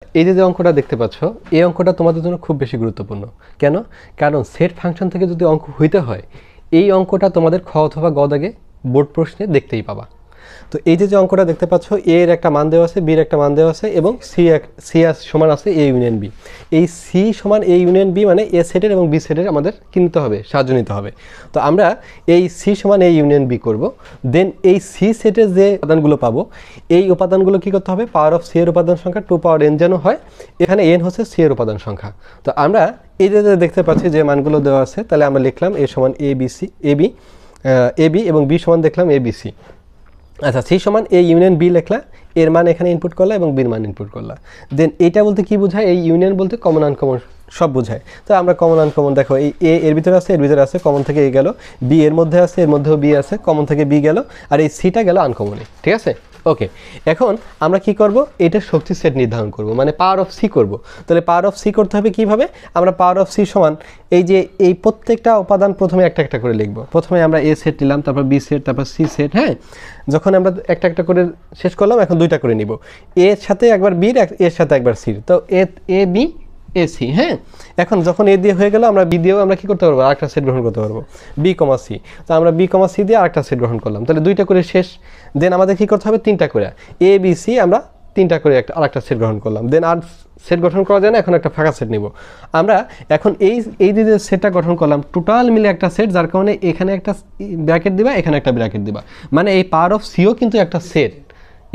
এই যে অঙ্কটা দেখতে পাচ্ছ, এই অঙ্কটা তোমাদের জন্য খুব বেশি গুরুত্বপূর্ণ। কেন? কারণ সেট ফাংশন থেকে যদি অঙ্ক হইতে হয়, এই অঙ্কটা তোমাদের খ অথবা গ দাগে বোর্ড প্রশ্নে দেখতেই পাবা। তো এই যে অঙ্কটা দেখতে পাচ্ছ, এ এর একটা মান দেওয়া আছে, বি এর একটা মান দেওয়া আছে এবং সি সমান আছে এ ইউনিয়ন বি। এই সি সমান এ ইউনিয়ন বি মানে এ সেটের এবং বি সেটের আমাদের কিনতে হবে, সাহায্য নিতে হবে। তো আমরা এই সি সমান এ ইউনিয়ন বি করব। দেন এই সি সেটের যে উপাদানগুলো পাবো, এই উপাদানগুলো কী করতে হবে? পাওয়ার অফ সি এর উপাদান সংখ্যা 2 পাওয়ার n যেন হয়। এখানে n হচ্ছে সি এর উপাদান সংখ্যা। তো আমরা এই যে দেখতে পাচ্ছি যে মানগুলো দেওয়া আছে, তাহলে আমরা লিখলাম এ সমান A B C A B এবং বি সমান দেখলাম এ বি সি। আচ্ছা, সি সমান এ ইউনিয়ন বি লেখলা, এর মান এখানে ইনপুট করলা এবং বির মান ইনপুট করলা। দেন এইটা বলতে কি বোঝায়? এই ইউনিয়ন বলতে কমন আনকমন সব বোঝায়। তো আমরা কমন আনকমন দেখো, এই এ এর ভিতরে আছে, এর ভিতরে আছে, কমন থেকে এ গেল, বি এর মধ্যে আছে, এর মধ্যেও বি আছে, কমন থেকে বি গেল, আর এই সিটা গেল আনকমনে। ঠিক আছে, ওকে। এখন আমরা কি করব? এটার শক্তি সেট নির্ধারণ করব, মানে পাওয়ার অফ সি করব। তাহলে পাওয়ার অফ সি করতে হবে কিভাবে? আমরা পাওয়ার অফ সি সমান এই যে এই প্রত্যেকটা উপাদান প্রথমে একটা একটা করে লিখব। প্রথমে আমরা এ সেট নিলাম, তারপর বি সেট, তারপর সি সেট। হ্যাঁ, যখন আমরা একটা একটা করে শেষ করলাম, এখন দুইটা করে নিব, এর সাথে একবার বির, এর সাথে একবার সির। তো এ বি এ সি। হ্যাঁ, এখন যখন এ দিয়ে হয়ে গেল, আমরা বি দিয়েও আমরা কী করতে পারবো? আরেকটা সেট গ্রহণ করতে পারবো, বি কমা সি। তো আমরা বি কমা সি দিয়ে আরেকটা সেট গ্রহণ করলাম, তাহলে দুইটা করে শেষ। দেন আমাদের কী করতে হবে? তিনটা করে এ বি সি আমরা তিনটা করে আরেকটা সেট গ্রহণ করলাম। দেন আর সেট গঠন করা যায় না, এখন একটা ফাঁকা সেট নিব আমরা। এখন এই যে সেটটা গঠন করলাম, টোটাল মিলে একটা সেট, যার কারণে এখানে একটা ব্র্যাকেট দিবা, এখানে একটা ব্র্যাকেট দিবা, মানে এই পাওয়ার অফ সিও কিন্তু একটা সেট,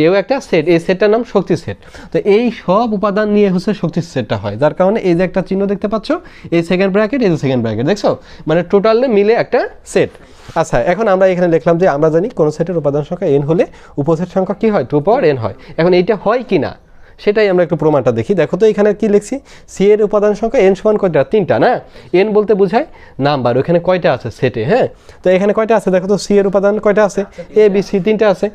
এও একটা সেট। এই সেটটার নাম শক্তি সেট। তো এই সব উপাদান নিয়ে হচ্ছে শক্তি সেটটা হয়, যার কারণে এই যে একটা চিহ্ন দেখতে পাচ্ছ, এই সেকেন্ড ব্র্যাকেট, এই যে সেকেন্ড ব্র্যাকেট, দেখছো? মানে টোটাল মিলে একটা সেট। আচ্ছা, এখন আমরা এখানে লিখলাম যে আমরা জানি কোন সেটের উপাদান সংখ্যা n হলে উপসেট সংখ্যা কি হয়? 2 পাওয়ার n হয়। এখন এইটা হয় কি না সেটাই আমরা একটু প্রমাণটা দেখি। দেখো তো এখানে কি লিখছি? সি এর উপাদান সংখ্যা n সমান কয়টা? 3টা না? n বলতে বোঝায় নাম্বার, ওখানে কয়টা আছে সেটে। হ্যাঁ, তো এখানে কয়টা আছে? দেখো তো সি এর উপাদান কয়টা আছে? এ বি সি, 3টা আছে।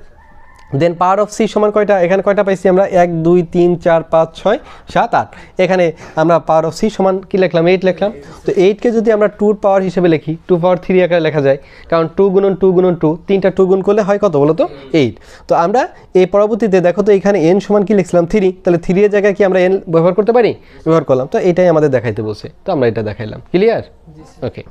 দেন পাওয়ার অফ সি সমান কয়টা? এখানে কয়টা পাইছি আমরা? 1 2 3 4 5 6 7 8। এখানে আমরা পাওয়ার অফ সি সমান কি লিখলাম? 8 লিখলাম। তো 8কে যদি আমরা 2 পাওয়ার হিসেবে লিখি, 2 পাওয়ার 3 আকারে লেখা যায়, কারণ 2 গুণন 2 গুণন 2, 3টা 2 গুণ করলে হয় কত বলো তো? 8। তো আমরা এই পরবর্তীতে দেখো তো এখানে n সমান কি লিখলাম? 3। তাহলে 3 এর জায়গায় কি আমরা n ব্যবহার করতে পারি? ব্যবহার করলাম। তো এটাই আমাদের দেখাইতে বলছে, তো আমরা এটা দেখাইলাম। ক্লিয়ার? ওকে।